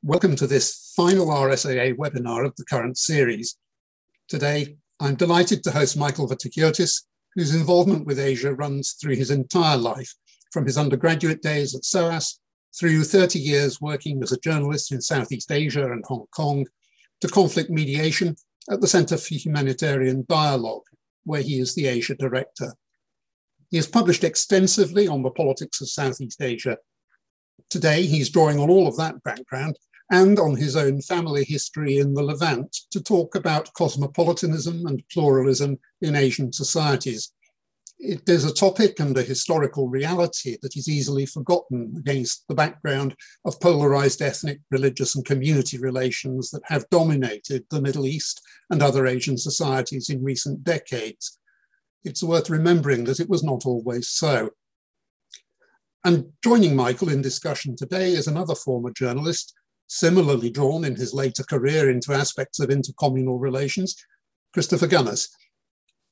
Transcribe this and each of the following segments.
Welcome to this final RSAA webinar of the current series. Today, I'm delighted to host Michael Vatikiotis, whose involvement with Asia runs through his entire life, from his undergraduate days at SOAS through 30 years working as a journalist in Southeast Asia and Hong Kong, to conflict mediation at the Center for Humanitarian Dialogue, where he is the Asia Director. He has published extensively on the politics of Southeast Asia. Today, he's drawing on all of that background and on his own family history in the Levant to talk about cosmopolitanism and pluralism in Asian societies. It is a topic and a historical reality that is easily forgotten against the background of polarized ethnic, religious, and community relations that have dominated the Middle East and other Asian societies in recent decades. It's worth remembering that it was not always so. And joining Michael in discussion today is another former journalist, similarly drawn in his later career into aspects of intercommunal relations, Christopher Gunness.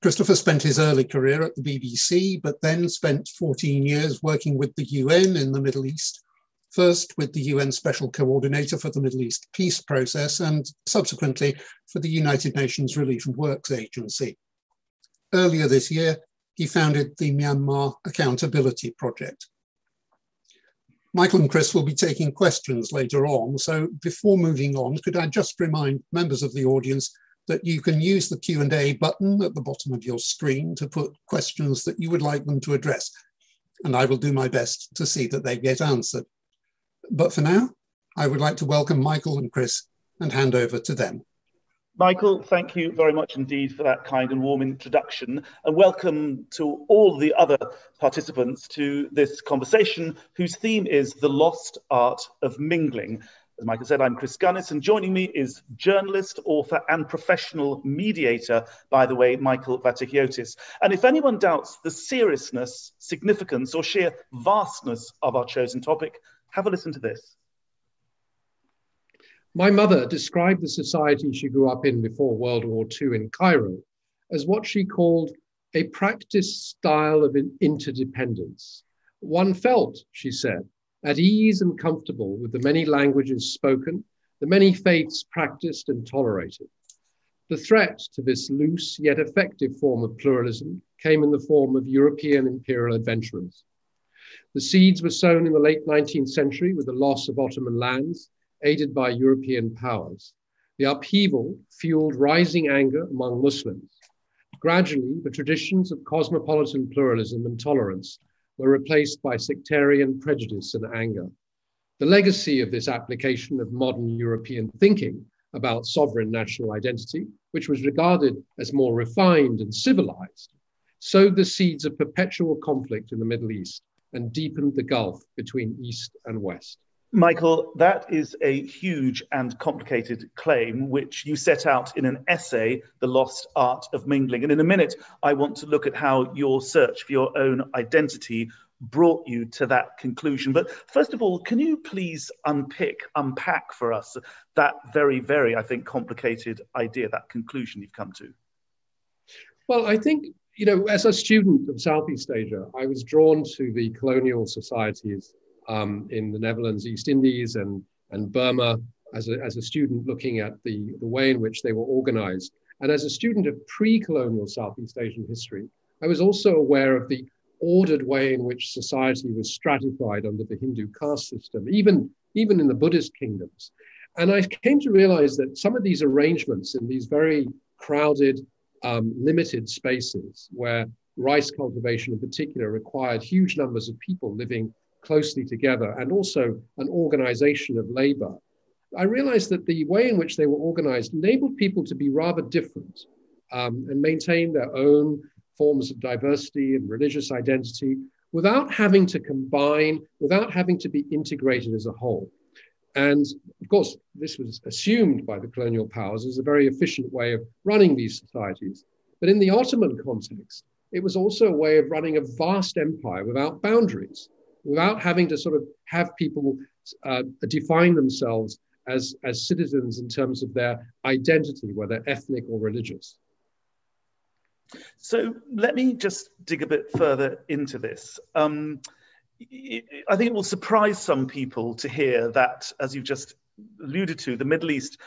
Christopher spent his early career at the BBC, but then spent 14 years working with the UN in the Middle East, first with the UN Special Coordinator for the Middle East Peace Process, and subsequently for the United Nations Relief and Works Agency. Earlier this year, he founded the Myanmar Accountability Project. Michael and Chris will be taking questions later on, so before moving on, could I just remind members of the audience that you can use the Q&A button at the bottom of your screen to put questions that you would like them to address, and I will do my best to see that they get answered. But for now, I would like to welcome Michael and Chris and hand over to them. Michael, thank you very much indeed for that kind and warm introduction, and welcome to all the other participants to this conversation, whose theme is the lost art of mingling. As Michael said, I'm Chris Gunness, and joining me is journalist, author, and professional mediator, by the way, Michael Vatikiotis. And if anyone doubts the seriousness, significance, or sheer vastness of our chosen topic, have a listen to this. My mother described the society she grew up in before World War II in Cairo as what she called a practiced style of interdependence. One felt, she said, at ease and comfortable with the many languages spoken, the many faiths practiced and tolerated. The threat to this loose yet effective form of pluralism came in the form of European imperial adventurers. The seeds were sown in the late 19th century with the loss of Ottoman lands, aided by European powers. The upheaval fueled rising anger among Muslims. Gradually, the traditions of cosmopolitan pluralism and tolerance were replaced by sectarian prejudice and anger. The legacy of this application of modern European thinking about sovereign national identity, which was regarded as more refined and civilized, sowed the seeds of perpetual conflict in the Middle East and deepened the gulf between East and West. Michael, that is a huge and complicated claim, which you set out in an essay, The Lost Art of Mingling. And in a minute, I want to look at how your search for your own identity brought you to that conclusion. But first of all, can you please unpack for us that very, very, I think, complicated idea, that conclusion you've come to? Well, I think, as a student of Southeast Asia, I was drawn to the colonial societies in the Netherlands, East Indies, and Burma as a student, looking at the way in which they were organized. And as a student of pre-colonial Southeast Asian history, I was also aware of the ordered way in which society was stratified under the Hindu caste system, even in the Buddhist kingdoms. And I came to realize that some of these arrangements in these very crowded, limited spaces, where rice cultivation in particular required huge numbers of people living closely together, and also an organization of labor, I realized that the way in which they were organized enabled people to be rather different and maintain their own forms of diversity and religious identity without having to combine, without having to be integrated as a whole. And of course, this was assumed by the colonial powers as a very efficient way of running these societies. But in the Ottoman context, it was also a way of running a vast empire without boundaries, without having to sort of have people define themselves as citizens in terms of their identity, whether ethnic or religious. So let me just dig a bit further into this. I think it will surprise some people to hear that, as you've just alluded to, the Middle East,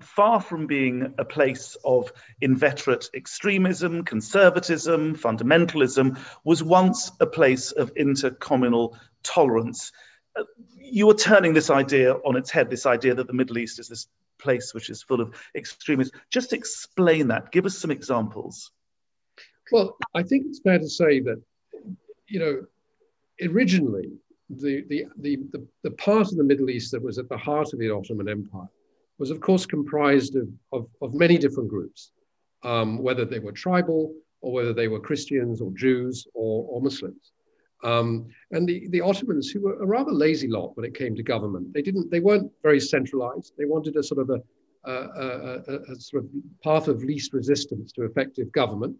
far from being a place of inveterate extremism, conservatism, fundamentalism, was once a place of intercommunal tolerance. You are turning this idea on its head, this idea that the Middle East is this place which is full of extremists. Just explain that. Give us some examples. Well, I think it's fair to say that, originally, the part of the Middle East that was at the heart of the Ottoman Empire was, of course, comprised of many different groups, whether they were tribal or whether they were Christians or Jews or Muslims. And the Ottomans, who were a rather lazy lot when it came to government, they weren't very centralized. They wanted a sort of a sort of path of least resistance to effective government.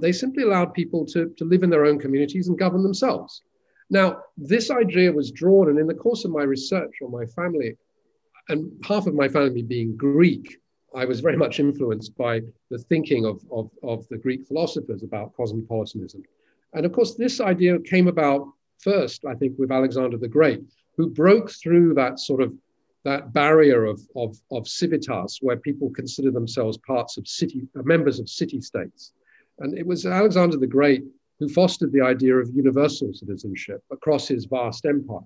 They simply allowed people to live in their own communities and govern themselves. Now, this idea was drawn, and in the course of my research on my family, and half of my family being Greek, I was very much influenced by the thinking of the Greek philosophers about cosmopolitanism. And of course, this idea came about first, I think, with Alexander the Great, who broke through that barrier of civitas, where people consider themselves members of city-states. And it was Alexander the Great who fostered the idea of universal citizenship across his vast empire.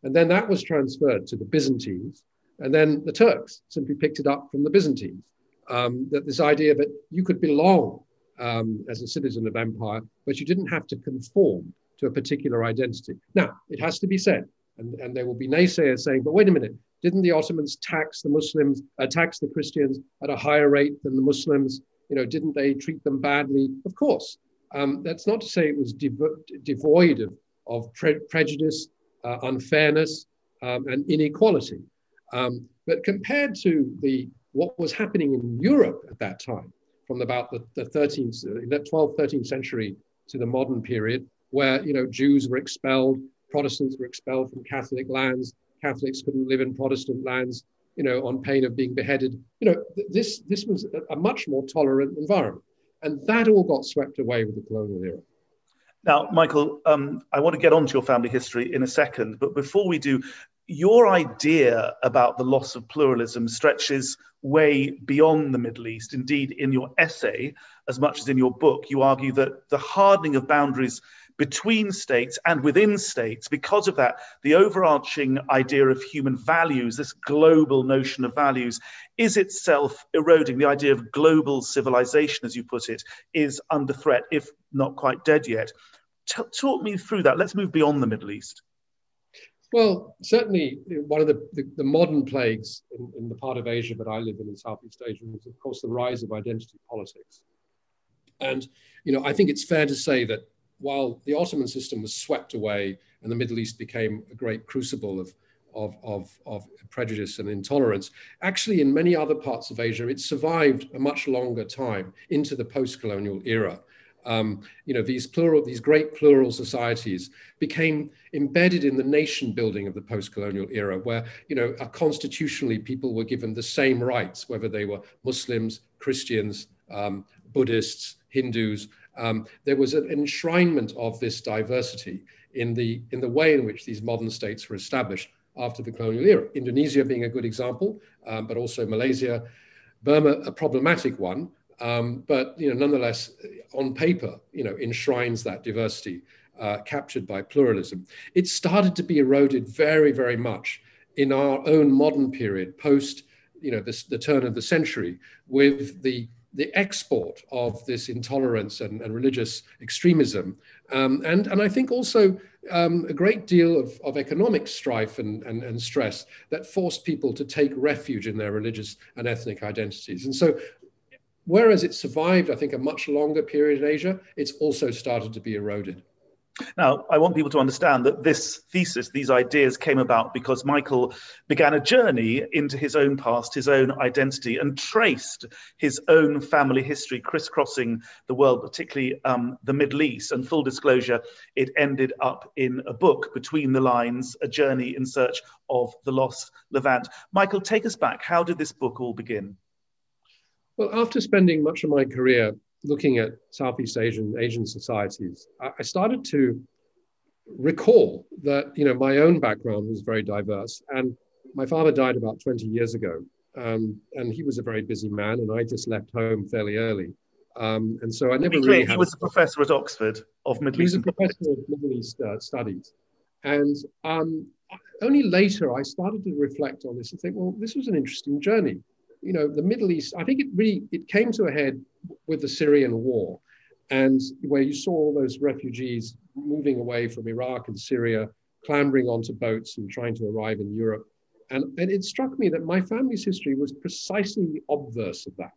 And then that was transferred to the Byzantines, and then the Turks simply picked it up from the Byzantines. That this idea that you could belong as a citizen of empire, but you didn't have to conform to a particular identity. Now, it has to be said, and there will be naysayers saying, but wait a minute, didn't the Ottomans tax the Christians at a higher rate than the Muslims? Didn't they treat them badly? Of course. That's not to say it was devoid of prejudice, unfairness, and inequality. But compared to what was happening in Europe at that time, from about the 12th, 13th century to the modern period, where Jews were expelled, Protestants were expelled from Catholic lands, Catholics couldn't live in Protestant lands, on pain of being beheaded. This was a much more tolerant environment. And that all got swept away with the colonial era. Now, Michael, I want to get onto your family history in a second, but before we do, your idea about the loss of pluralism stretches way beyond the Middle East. Indeed, in your essay, as much as in your book, you argue that the hardening of boundaries between states and within states, because of that, the overarching idea of human values, this global notion of values, is itself eroding. The idea of global civilization, as you put it, is under threat, if not quite dead yet. Talk me through that. Let's move beyond the Middle East. Well, certainly one of the modern plagues in the part of Asia that I live in Southeast Asia is, of course, the rise of identity politics. And, I think it's fair to say that while the Ottoman system was swept away and the Middle East became a great crucible of prejudice and intolerance, actually in many other parts of Asia, it survived a much longer time into the post-colonial era. These great plural societies became embedded in the nation building of the post-colonial era, where, constitutionally people were given the same rights, whether they were Muslims, Christians, Buddhists, Hindus. There was an enshrinement of this diversity in the way in which these modern states were established after the colonial era. Indonesia being a good example, but also Malaysia, Burma, a problematic one. But nonetheless, on paper, enshrines that diversity captured by pluralism. It started to be eroded very, very much in our own modern period, post the turn of the century, with the export of this intolerance and religious extremism, and I think also a great deal of economic strife and stress that forced people to take refuge in their religious and ethnic identities. And so, whereas it survived, I think, a much longer period in Asia, it's also started to be eroded. Now, I want people to understand that this thesis, these ideas came about because Michael began a journey into his own past, his own identity, and traced his own family history, crisscrossing the world, particularly the Middle East. And full disclosure, it ended up in a book, Between the Lines, A Journey in Search of the Lost Levant. Michael, take us back. How did this book all begin? Well, after spending much of my career looking at Southeast Asian societies, I started to recall that my own background was very diverse, and My father died about 20 years ago, and he was a very busy man, and I just left home fairly early. And so I never really had... He was a professor at Oxford of Middle East. He was a professor of Middle East studies. And only later I started to reflect on this and think, well, this was an interesting journey. You know, the Middle East, I think it came to a head with the Syrian war, and where you saw all those refugees moving away from Iraq and Syria, clambering onto boats and trying to arrive in Europe. And it struck me that my family's history was precisely the obverse of that.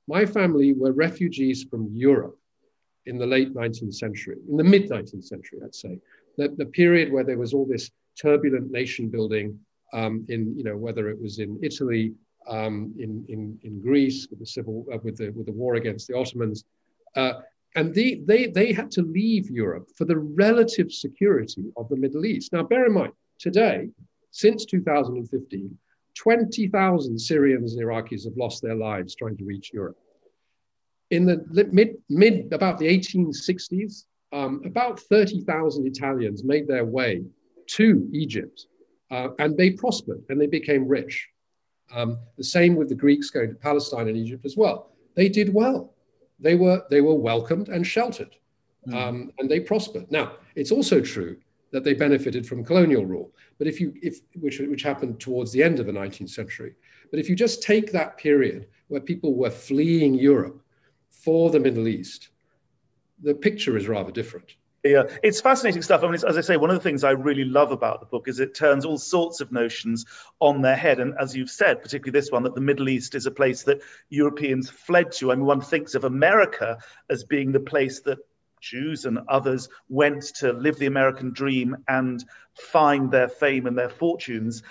My family were refugees from Europe in the late 19th century, in the mid 19th century, I'd say. The period where there was all this turbulent nation building in, you know, whether it was in Italy, in Greece with the war against the Ottomans, and they had to leave Europe for the relative security of the Middle East. Now, bear in mind, today, since 2015, 20,000 Syrians and Iraqis have lost their lives trying to reach Europe. In the about the 1860s, about 30,000 Italians made their way to Egypt, and they prospered and they became rich. The same with the Greeks going to Palestine and Egypt as well. They did well. They were welcomed and sheltered, and they prospered. Now, it's also true that they benefited from colonial rule, but which happened towards the end of the 19th century. But if you just take that period where people were fleeing Europe for the Middle East, the picture is rather different. Yeah, it's fascinating stuff. I mean, as I say, one of the things I really love about the book is it turns all sorts of notions on their head. And as you've said, particularly this one, that the Middle East is a place that Europeans fled to. I mean, one thinks of America as being the place that Jews and others went to live the American dream and find their fame and their fortunes.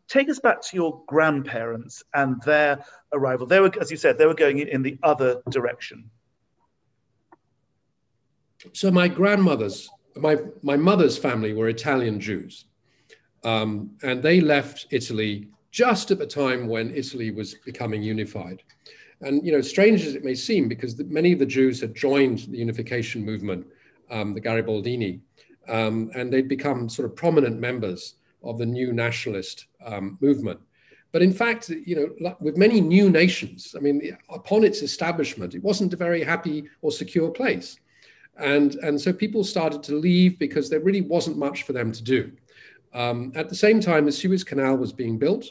Take us back to your grandparents and their arrival. They were, as you said, they were going in the other direction. So my mother's family were Italian Jews, and they left Italy just at the time when Italy was becoming unified. And, you know, strange as it may seem, because many of the Jews had joined the unification movement, the Garibaldini, and they'd become sort of prominent members of the new nationalist movement. But in fact, you know, with many new nations, I mean, upon its establishment, it wasn't a very happy or secure place. And so people started to leave because there really wasn't much for them to do. At the same time, the Suez Canal was being built.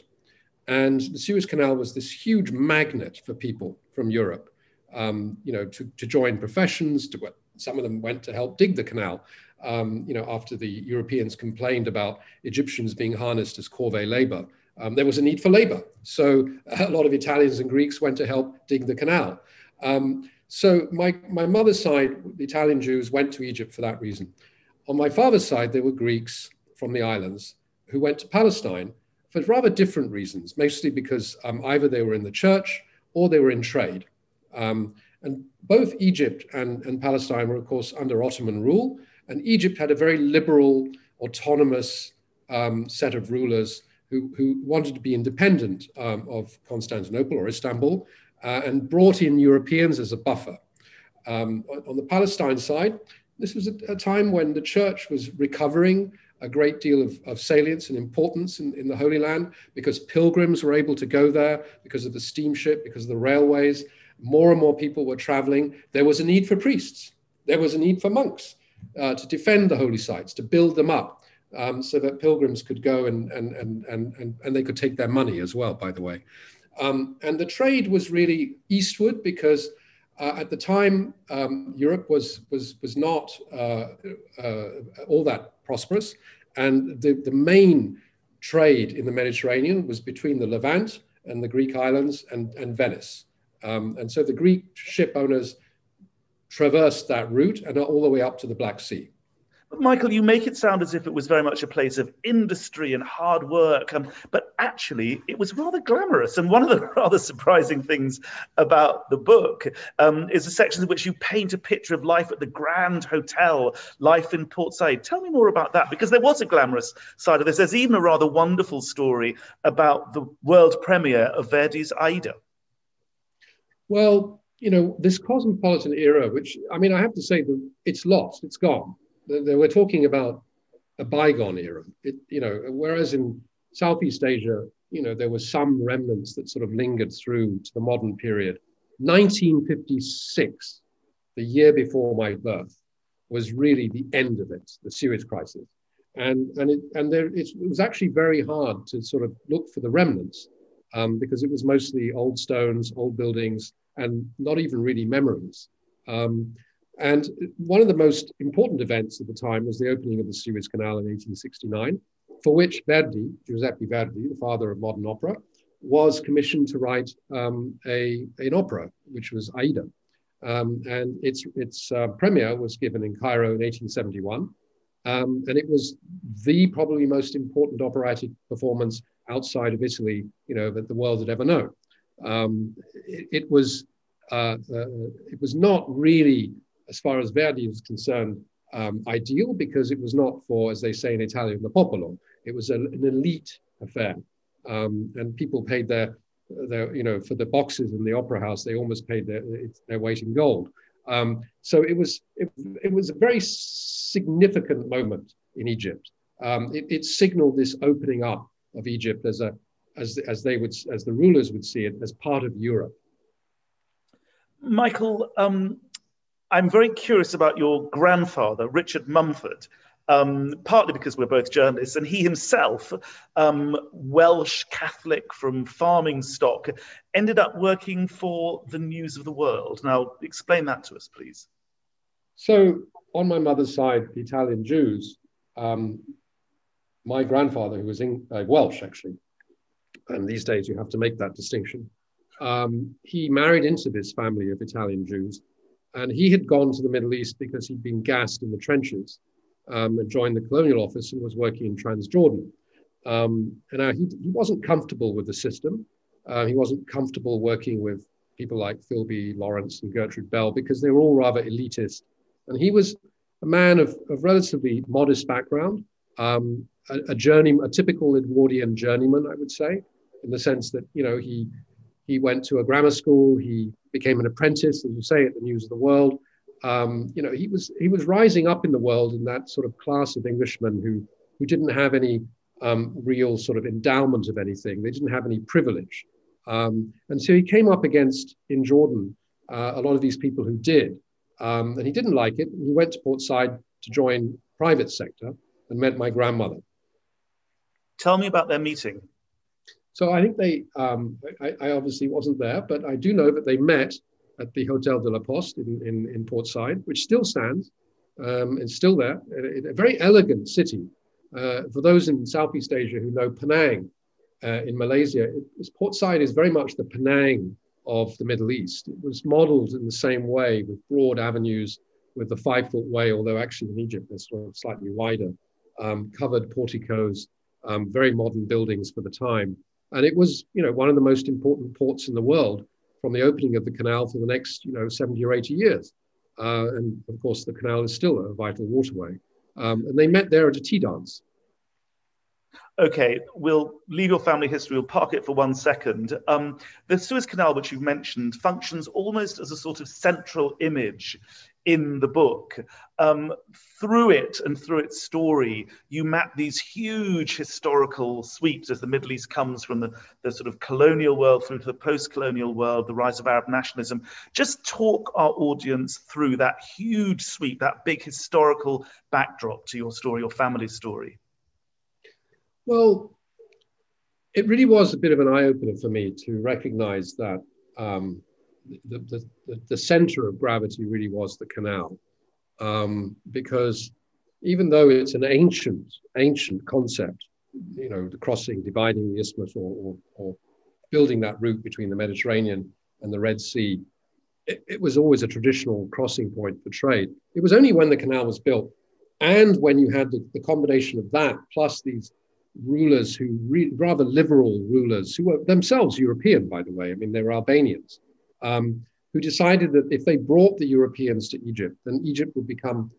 And the Suez Canal was this huge magnet for people from Europe, you know, to join professions. Some of them went to help dig the canal, you know, after the Europeans complained about Egyptians being harnessed as corvée labor. There was a need for labor. So a lot of Italians and Greeks went to help dig the canal. So my mother's side, the Italian Jews, went to Egypt for that reason. On my father's side, there were Greeks from the islands who went to Palestine for rather different reasons, mostly because either they were in the church or they were in trade. And both Egypt and Palestine were, of course, under Ottoman rule. And Egypt had a very liberal, autonomous set of rulers who wanted to be independent of Constantinople or Istanbul, and brought in Europeans as a buffer. On the Palestine side, this was a time when the church was recovering a great deal of salience and importance in the Holy Land, because pilgrims were able to go there because of the steamship, because of the railways. More and more people were traveling. There was a need for priests. There was a need for monks to defend the holy sites, to build them up, so that pilgrims could go and they could take their money as well, by the way. And the trade was really eastward because at the time, Europe was not all that prosperous. And the main trade in the Mediterranean was between the Levant and the Greek islands and Venice. And so the Greek ship owners traversed that route and all the way up to the Black Sea. But Michael, you make it sound as if it was very much a place of industry and hard work, but actually it was rather glamorous. And one of the rather surprising things about the book is the sections in which you paint a picture of life at the Grand Hotel, life in Port Said. Tell me more about that, because there was a glamorous side of this. There's even a rather wonderful story about the world premiere of Verdi's Aida. Well, you know, this cosmopolitan era, which, I mean, I have to say that it's lost, it's gone. We're talking about a bygone era, you know, whereas in Southeast Asia, there were some remnants that sort of lingered through to the modern period. 1956, the year before my birth, was really the end of it, the Suez Crisis. And it was actually very hard to sort of look for the remnants because it was mostly old stones, old buildings, and not even really memories. And one of the most important events at the time was the opening of the Suez Canal in 1869, for which Verdi, Giuseppe Verdi, the father of modern opera, was commissioned to write an opera, which was Aida. And its premiere was given in Cairo in 1871. And it was the probably most important operatic performance outside of Italy, that the world had ever known. It was not really, as far as Verdi was concerned, ideal, because it was not for, as they say in Italian, the popolo. It was an elite affair, and people paid their for the boxes in the opera house, they almost paid their weight in gold. So it was a very significant moment in Egypt. It signaled this opening up of Egypt as the rulers would see it, as part of Europe. Michael, I'm very curious about your grandfather, Richard Mumford, partly because we're both journalists, and he himself, Welsh Catholic from farming stock, ended up working for the News of the World. Now, explain that to us, please. So, on my mother's side, the Italian Jews, my grandfather, who was Welsh, actually, and these days you have to make that distinction, he married into this family of Italian Jews, and he had gone to the Middle East because he'd been gassed in the trenches, and joined the colonial office and was working in Transjordan. And he wasn't comfortable with the system. He wasn't comfortable working with people like Philby Lawrence and Gertrude Bell, because they were all rather elitist. And he was a man of relatively modest background, a typical Edwardian journeyman, I would say, in the sense that, he went to a grammar school, he became an apprentice, as you say, at the News of the World. He was rising up in the world in that sort of class of Englishmen who didn't have any real sort of endowment of anything. They didn't have any privilege. And so he came up against, in Jordan, a lot of these people who did. And he didn't like it. He went to Port Said to join private sector and met my grandmother. Tell me about their meeting. So I think I obviously wasn't there, but I do know that they met at the Hotel de la Poste in Port Said, which still stands. It's still there. A very elegant city. For those in Southeast Asia who know Penang in Malaysia, Port Said is very much the Penang of the Middle East. It was modeled in the same way, with broad avenues, with the 5-foot way, although actually in Egypt it's sort of slightly wider, covered porticos, very modern buildings for the time. And it was, one of the most important ports in the world from the opening of the canal for the next, 70 or 80 years. And of course, the canal is still a vital waterway. And they met there at a tea dance. Okay, we'll leave your family history, we'll park it for 1 second. The Suez Canal, which you've mentioned, functions almost as a sort of central image in the book. Through it and through its story, you map these huge historical sweeps as the Middle East comes from the sort of colonial world through to the post-colonial world, the rise of Arab nationalism. Just talk our audience through that huge sweep, that big historical backdrop to your story, your family's story. Well, it really was a bit of an eye-opener for me to recognize that the center of gravity really was the canal, because even though it's an ancient concept, the crossing, dividing the isthmus or building that route between the Mediterranean and the Red Sea, it was always a traditional crossing point for trade. It was only when the canal was built and when you had the combination of that plus these rulers rather liberal rulers who were themselves European, by the way. I mean, they were Albanians, who decided that if they brought the Europeans to Egypt, then Egypt would become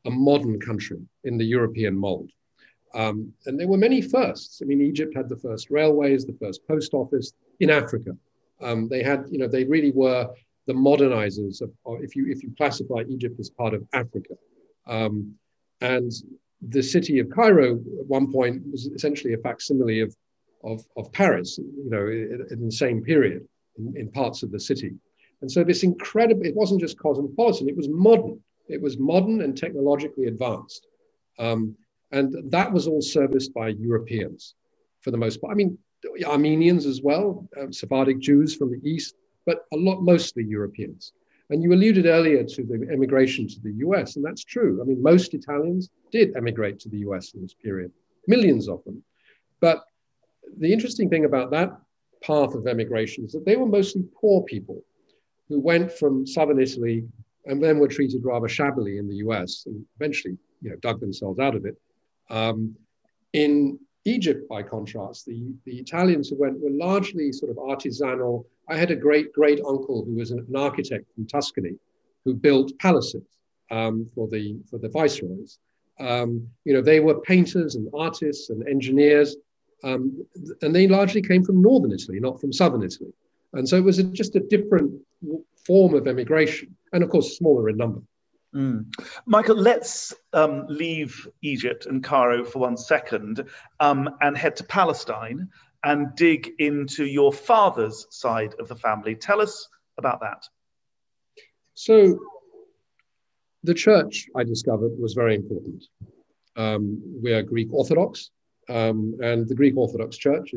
a modern country in the European mold. And there were many firsts. I mean, Egypt had the first railways, the first post office in Africa. They had, they really were the modernizers of, if you classify Egypt as part of Africa. And the city of Cairo at one point was essentially a facsimile of Paris, in the same period in parts of the city. And so this incredible, it wasn't just cosmopolitan, it was modern. It was modern and technologically advanced. And that was all serviced by Europeans for the most part. I mean, Armenians as well, Sephardic Jews from the East, but mostly Europeans. And you alluded earlier to the emigration to the US, and that's true. I mean, most Italians did emigrate to the US in this period, millions of them. But the interesting thing about that path of emigration is that they were mostly poor people who went from southern Italy and then were treated rather shabbily in the US and eventually, dug themselves out of it. In Egypt, by contrast, the Italians who went were largely sort of artisanal. I had a great uncle who was an architect from Tuscany who built palaces for the viceroys. They were painters and artists and engineers, and they largely came from northern Italy, not from southern Italy. And so it was just a different form of emigration, and of course, smaller in number. Michael, let's leave Egypt and Cairo for 1 second and head to Palestine and dig into your father's side of the family. Tell us about that. So the church, I discovered, was very important. We are Greek Orthodox, and the Greek Orthodox Church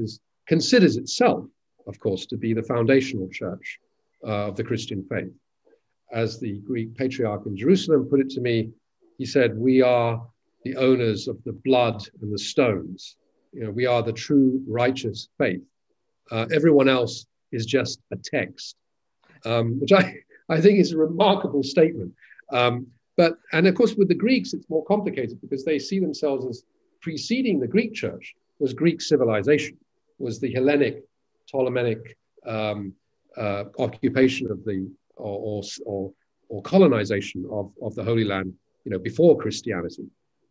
considers itself, of course, to be the foundational church of the Christian faith. As the Greek patriarch in Jerusalem put it to me, he said, "We are the owners of the blood and the stones. We are the true righteous faith. Everyone else is just a text," which I think is a remarkable statement. And of course, with the Greeks, it's more complicated because they see themselves as preceding the Greek church was Greek civilization, was the Hellenic, Ptolemaic occupation of the or colonization of the Holy Land, before Christianity.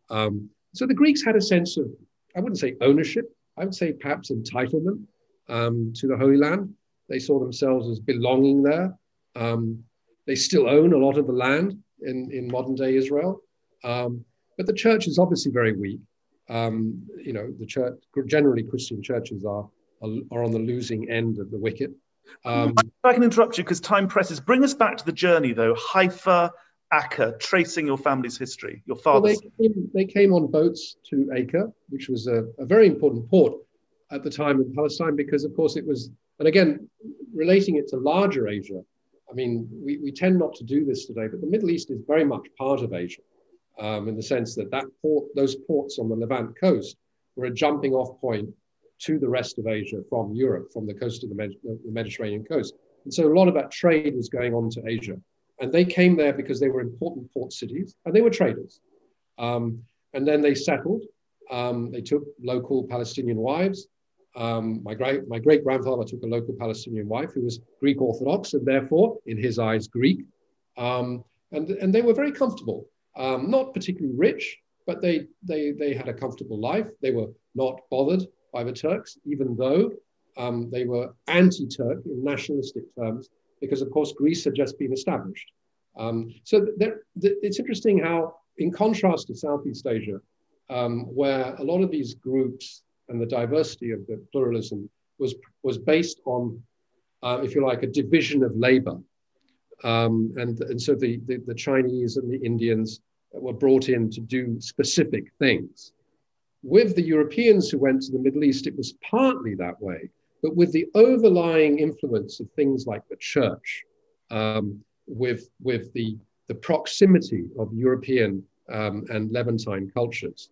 So the Greeks had a sense of, I wouldn't say ownership, I would say perhaps entitlement to the Holy Land. They saw themselves as belonging there. They still own a lot of the land in modern day Israel. But the church is obviously very weak. The church, generally Christian churches are on the losing end of the wicket. If I can interrupt you because time presses. Bring us back to the journey, though. Haifa, Acre, tracing your family's history, your father's. Well, they came on boats to Acre, which was a very important port at the time in Palestine, because, of course, it was, and again, relating it to larger Asia. I mean, we tend not to do this today, but the Middle East is very much part of Asia, in the sense that those ports on the Levant coast were a jumping off point to the rest of Asia from Europe, from the coast of the Mediterranean coast. And so a lot of that trade was going on to Asia. And they came there because they were important port cities and they were traders. And then they settled. They took local Palestinian wives. My great grandfather took a local Palestinian wife who was Greek Orthodox and therefore, in his eyes, Greek. And they were very comfortable, not particularly rich, but they had a comfortable life. They were not bothered by the Turks, even though they were anti-Turk in nationalistic terms, because of course Greece had just been established. So it's interesting how, in contrast to Southeast Asia, where a lot of these groups and the diversity of the pluralism was based on, if you like, a division of labor. And so the Chinese and the Indians were brought in to do specific things. With the Europeans who went to the Middle East, it was partly that way, but with the overlying influence of things like the church, with the proximity of European and Levantine cultures,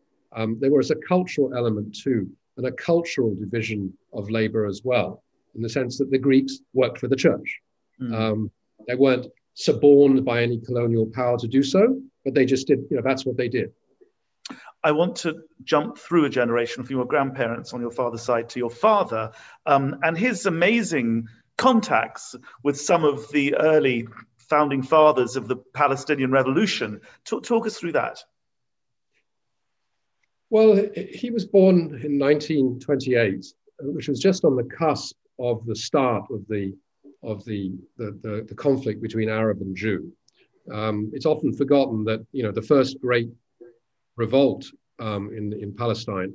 there was a cultural element too, and a cultural division of labor as well, in the sense that the Greeks worked for the church. They weren't suborned by any colonial power to do so, but they just did, that's what they did. I want to jump through a generation from your grandparents on your father's side to your father and his amazing contacts with some of the early founding fathers of the Palestinian Revolution. Talk us through that. Well, he was born in 1928, which was just on the cusp of the start of the conflict between Arab and Jew. It's often forgotten that the first great revolt in Palestine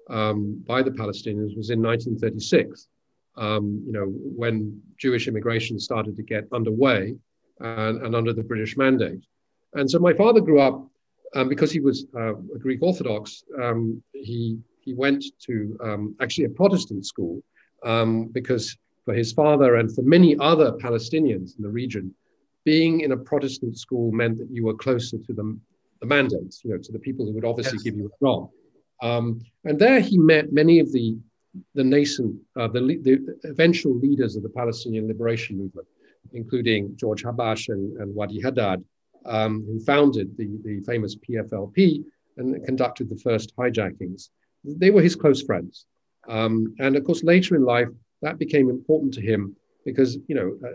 by the Palestinians was in 1936. When Jewish immigration started to get underway and under the British mandate. And so my father grew up, because he was a Greek Orthodox, he went to actually a Protestant school, because for his father and for many other Palestinians in the region, being in a Protestant school meant that you were closer to the mandates, to the people who would obviously give you a job. And there he met many of the nascent, the eventual leaders of the Palestinian liberation movement, including George Habash and Wadi Haddad, who founded the famous PFLP and conducted the first hijackings. They were his close friends. And of course, later in life, that became important to him because,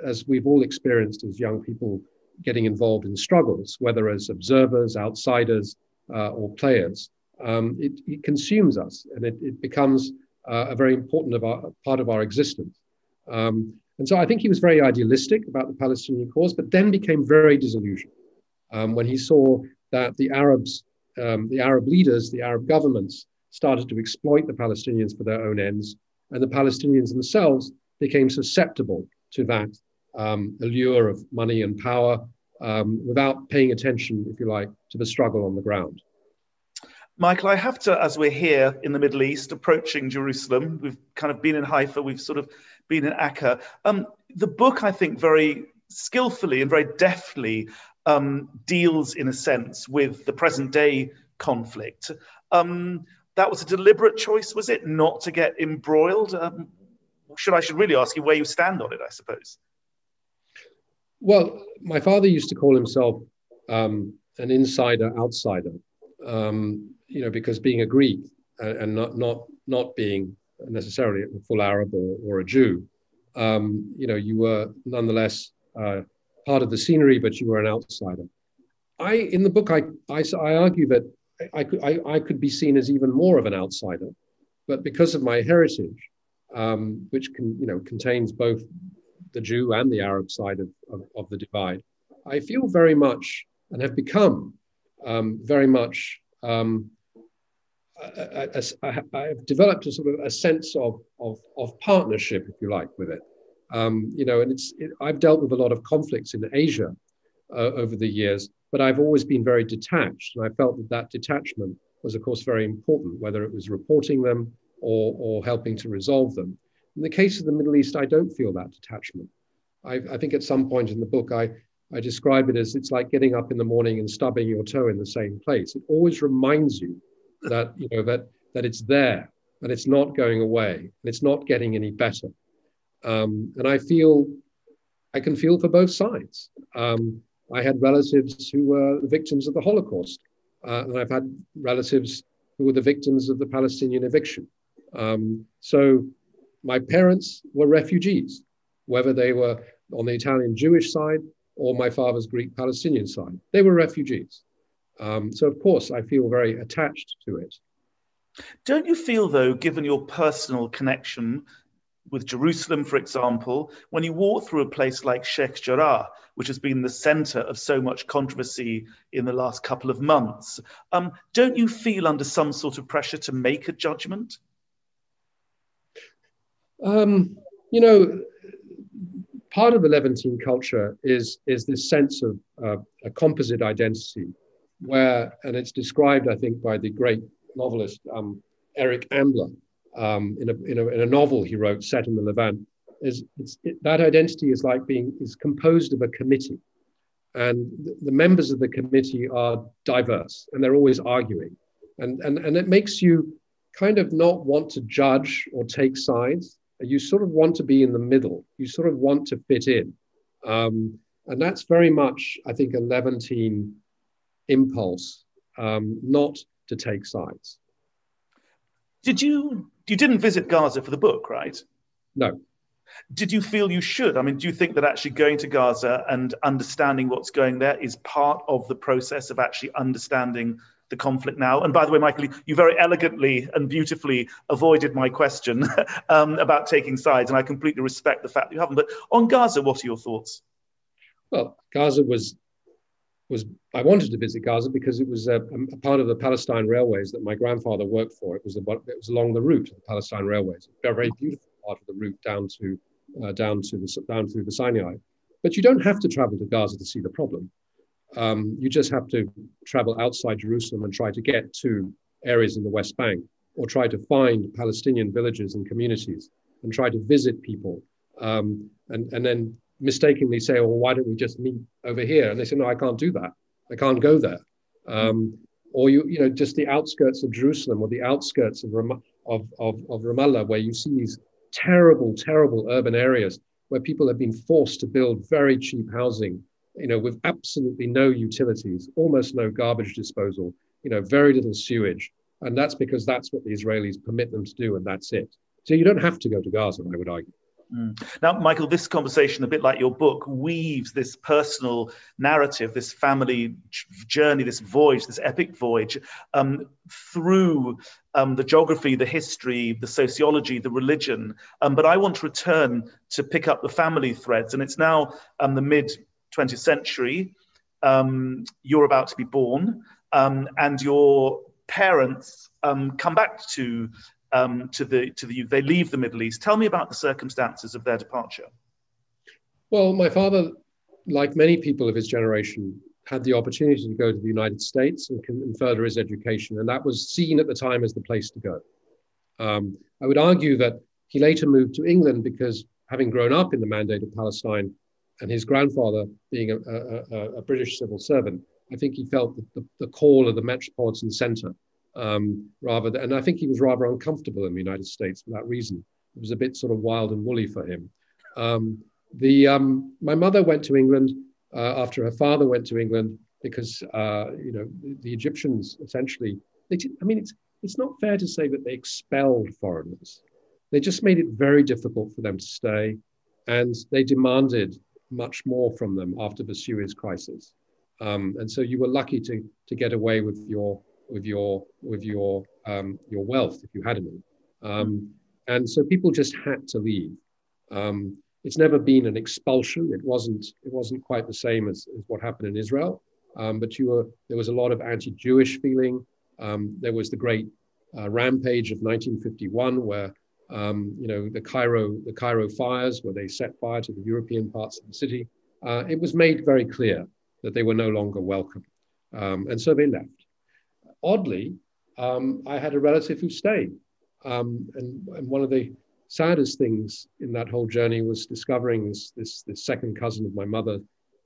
as we've all experienced as young people getting involved in struggles, whether as observers, outsiders, or players, it consumes us and it becomes a very important part of our existence. And so I think he was very idealistic about the Palestinian cause, but then became very disillusioned when he saw that the Arabs, the Arab leaders, the Arab governments started to exploit the Palestinians for their own ends, and the Palestinians themselves became susceptible to that allure of money and power without paying attention, if you like, to the struggle on the ground. Michael, I have to, as we're here in the Middle East, approaching Jerusalem, we've kind of been in Haifa, we've sort of been in Akka. The book, I think, very skillfully and very deftly deals, in a sense, with the present day conflict. That was a deliberate choice, was it, not to get embroiled? I should really ask you where you stand on it, I suppose. Well, my father used to call himself an insider outsider, because being a Greek and not being necessarily a full Arab or a Jew, you were nonetheless part of the scenery, but you were an outsider. In the book, I argue that I could be seen as even more of an outsider, but because of my heritage, which contains both the Jew and the Arab side of the divide, I feel very much and have become very much. I've developed a sort of a sense of partnership, if you like, with it. And I've dealt with a lot of conflicts in Asia over the years, but I've always been very detached, and I felt that detachment was, of course, very important, whether it was reporting them or helping to resolve them. In the case of the Middle East, I don't feel that detachment. I think at some point in the book, I describe it as it's like getting up in the morning and stubbing your toe in the same place. It always reminds you that that it's there and it's not going away and it's not getting any better. And I can feel for both sides. I had relatives who were the victims of the Holocaust, and I've had relatives who were the victims of the Palestinian eviction. So my parents were refugees, whether they were on the Italian Jewish side or my father's Greek Palestinian side. They were refugees. So of course, I feel very attached to it. Don't you feel, though, given your personal connection with Jerusalem, for example, when you walk through a place like Sheikh Jarrah, which has been the center of so much controversy in the last couple of months, don't you feel under some sort of pressure to make a judgment? Part of the Levantine culture is this sense of a composite identity, and it's described, I think, by the great novelist Eric Ambler in a novel he wrote set in the Levant. That identity is composed of a committee, and the members of the committee are diverse and they're always arguing, and it makes you kind of not want to judge or take sides. You sort of want to be in the middle. You sort of want to fit in. And that's very much, I think, a Levantine impulse, not to take sides. You didn't visit Gaza for the book, right? No. Did you feel you should? I mean, do you think that actually going to Gaza and understanding what's going there is part of the process of actually understanding the conflict now? And by the way, Michael, you very elegantly and beautifully avoided my question about taking sides, and I completely respect the fact that you haven't. But on Gaza, what are your thoughts? Well, Gaza was I wanted to visit Gaza because it was a part of the Palestine Railways that my grandfather worked for. It was along the route of the Palestine Railways, a very beautiful part of the route down through the Sinai. But you don't have to travel to Gaza to see the problem. You just have to travel outside Jerusalem and try to get to areas in the West Bank, or try to find Palestinian villages and communities and try to visit people, and then mistakenly say, oh, well, why don't we just meet over here? And they say, no, I can't do that. I can't go there. Or just the outskirts of Jerusalem, or the outskirts of Ramallah, where you see these terrible, terrible urban areas where people have been forced to build very cheap housing, with absolutely no utilities, almost no garbage disposal, very little sewage. And that's because that's what the Israelis permit them to do, and that's it. So you don't have to go to Gaza, I would argue. Now, Michael, this conversation, a bit like your book, weaves this personal narrative, this family journey, this voyage, this epic voyage, through the geography, the history, the sociology, the religion. But I want to return to pick up the family threads. And it's now the mid-20th century. You're about to be born, and your parents come back to they leave the Middle East. Tell me about the circumstances of their departure. Well, my father, like many people of his generation, had the opportunity to go to the United States and further his education, and that was seen at the time as the place to go. I would argue that he later moved to England because, having grown up in the Mandate of Palestine and his grandfather being a British civil servant, I think he felt the call of the metropolitan center. And I think he was rather uncomfortable in the United States for that reason. It was a bit sort of wild and woolly for him. My mother went to England after her father went to England because the Egyptians essentially it's not fair to say that they expelled foreigners. They just made it very difficult for them to stay, and they demanded much more from them after the Suez crisis. And so you were lucky to get away with your wealth if you had any. And so people just had to leave. It's never been an expulsion. It wasn't quite the same as what happened in Israel. But there was a lot of anti-Jewish feeling. There was the great rampage of 1951, where the Cairo fires, where they set fire to the European parts of the city. It was made very clear that they were no longer welcome, and so they left. Oddly, I had a relative who stayed, and one of the saddest things in that whole journey was discovering this second cousin of my mother,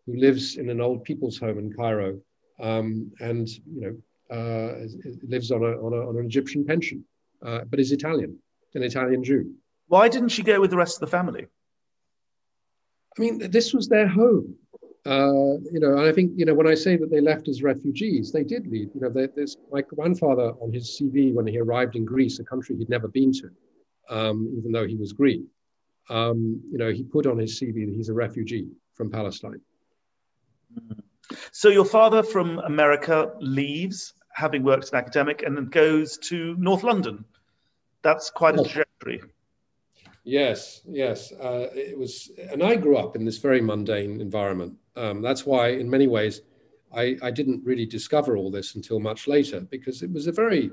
who lives in an old people's home in Cairo, and lives on an Egyptian pension, but is Italian, an Italian Jew. Why didn't she go with the rest of the family? I mean, this was their home. And I think, when I say that they left as refugees, they did leave. There's my grandfather on his CV when he arrived in Greece, a country he'd never been to, even though he was Greek. He put on his CV that he's a refugee from Palestine. So your father from America leaves, having worked as an academic, and then goes to North London. That's quite a trajectory. Yes. It was, and I grew up in this very mundane environment. That's why, in many ways, I didn't really discover all this until much later, because it was a very,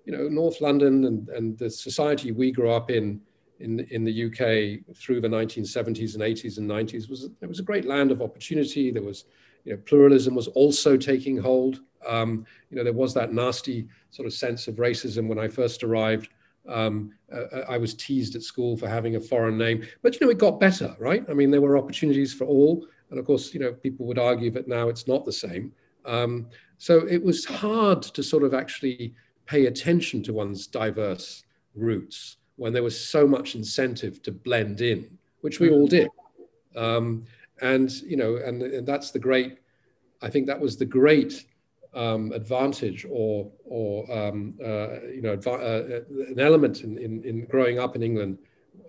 North London and the society we grew up in the UK through the 1970s and 80s and 90s was a great land of opportunity. There was, pluralism was also taking hold. There was that nasty sort of sense of racism when I first arrived. I was teased at school for having a foreign name, but it got better, right? I mean, there were opportunities for all, and of course, people would argue that now it's not the same. So it was hard to sort of actually pay attention to one's diverse roots when there was so much incentive to blend in, which we all did. And that's the great. I think that was the great advantage or an element in growing up in England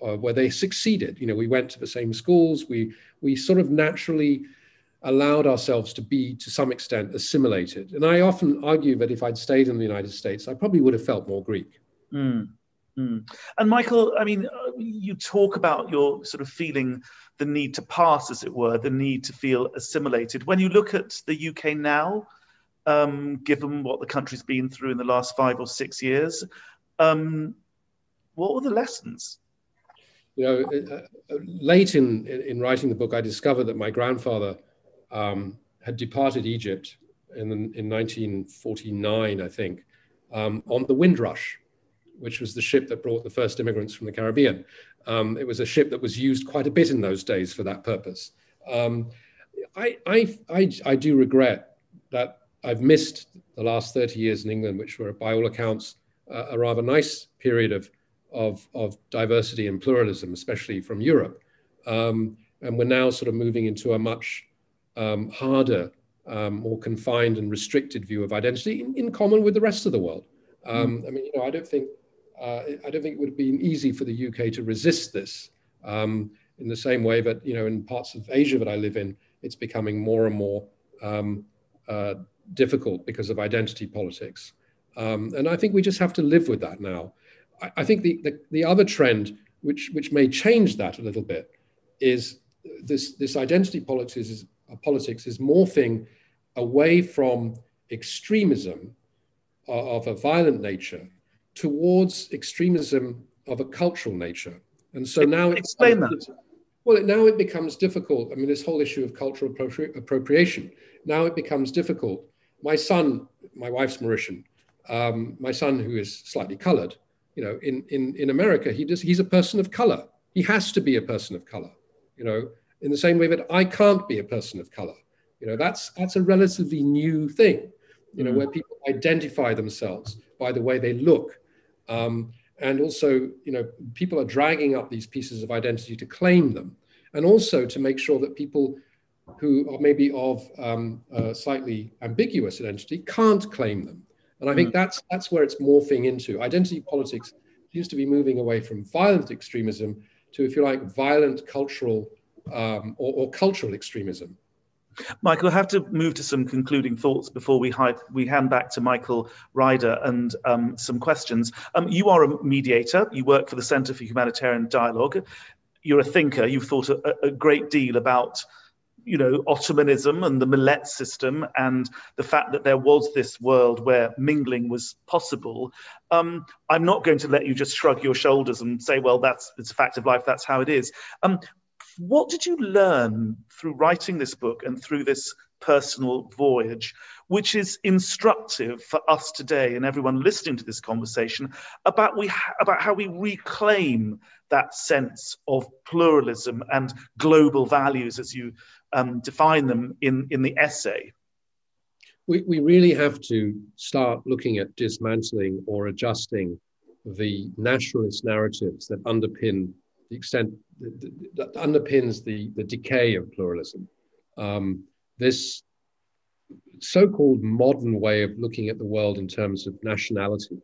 where they succeeded. We went to the same schools. We sort of naturally allowed ourselves to be, to some extent, assimilated. And I often argue that if I'd stayed in the United States, I probably would have felt more Greek. And Michael, I mean, you talk about your sort of feeling the need to pass, as it were, the need to feel assimilated. When you look at the UK now, given what the country's been through in the last 5 or 6 years, what were the lessons? You know, late in writing the book, I discovered that my grandfather had departed Egypt in 1949, I think, on the Windrush, which was the ship that brought the first immigrants from the Caribbean. It was a ship that was used quite a bit in those days for that purpose. I do regret that I've missed the last 30 years in England, which were, by all accounts, a rather nice period of diversity and pluralism, especially from Europe. And we're now sort of moving into a much harder, more confined and restricted view of identity in common with the rest of the world. I mean, you know, I don't think it would have been easy for the UK to resist this in the same way that, you know, in parts of Asia that I live in, it's becoming more and more difficult because of identity politics. And I think we just have to live with that now. I think the other trend, which may change that a little bit, is this identity politics is morphing away from extremism of a violent nature towards extremism of a cultural nature. And so now explain that. Well, now it becomes difficult. I mean, this whole issue of cultural appropriation, now it becomes difficult. My son, my wife's Mauritian, my son, who is slightly colored, you know, in America, he's a person of color. He has to be a person of color, you know, in the same way that I can't be a person of color. You know, that's a relatively new thing, you know, where people identify themselves by the way they look. And also, you know, people are dragging up these pieces of identity to claim them, and also to make sure that people who are maybe of slightly ambiguous identity can't claim them. And I think that's where it's morphing into. Identity politics seems to be moving away from violent extremism to, if you like, violent cultural or cultural extremism. Michael, I have to move to some concluding thoughts before we hand back to Michael Ryder and some questions. You are a mediator. You work for the Centre for Humanitarian Dialogue. You're a thinker. You've thought a great deal about, you know, Ottomanism and the millet system and the fact that there was this world where mingling was possible. I'm not going to let you just shrug your shoulders and say, well, it's a fact of life, that's how it is. What did you learn through writing this book and through this personal voyage, which is instructive for us today and everyone listening to this conversation about how we reclaim that sense of pluralism and global values as you define them in the essay? We really have to start looking at dismantling or adjusting the nationalist narratives that underpin the extent that underpins the decay of pluralism. This so-called modern way of looking at the world in terms of nationality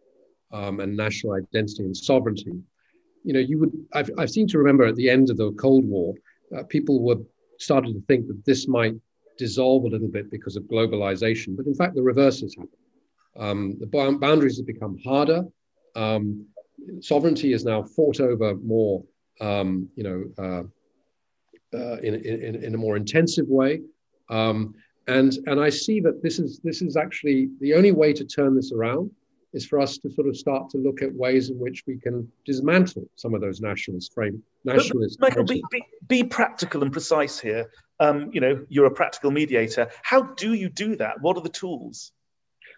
and national identity and sovereignty. You know, I seem to remember at the end of the Cold War, people were started to think that this might dissolve a little bit because of globalization, but in fact the reverse has happened. The boundaries have become harder. Sovereignty is now fought over more, in a more intensive way, and I see that this is actually the only way to turn this around is for us to sort of start to look at ways in which we can dismantle some of those nationalist. Michael, be practical and precise here. You know, you're a practical mediator. How do you do that? What are the tools?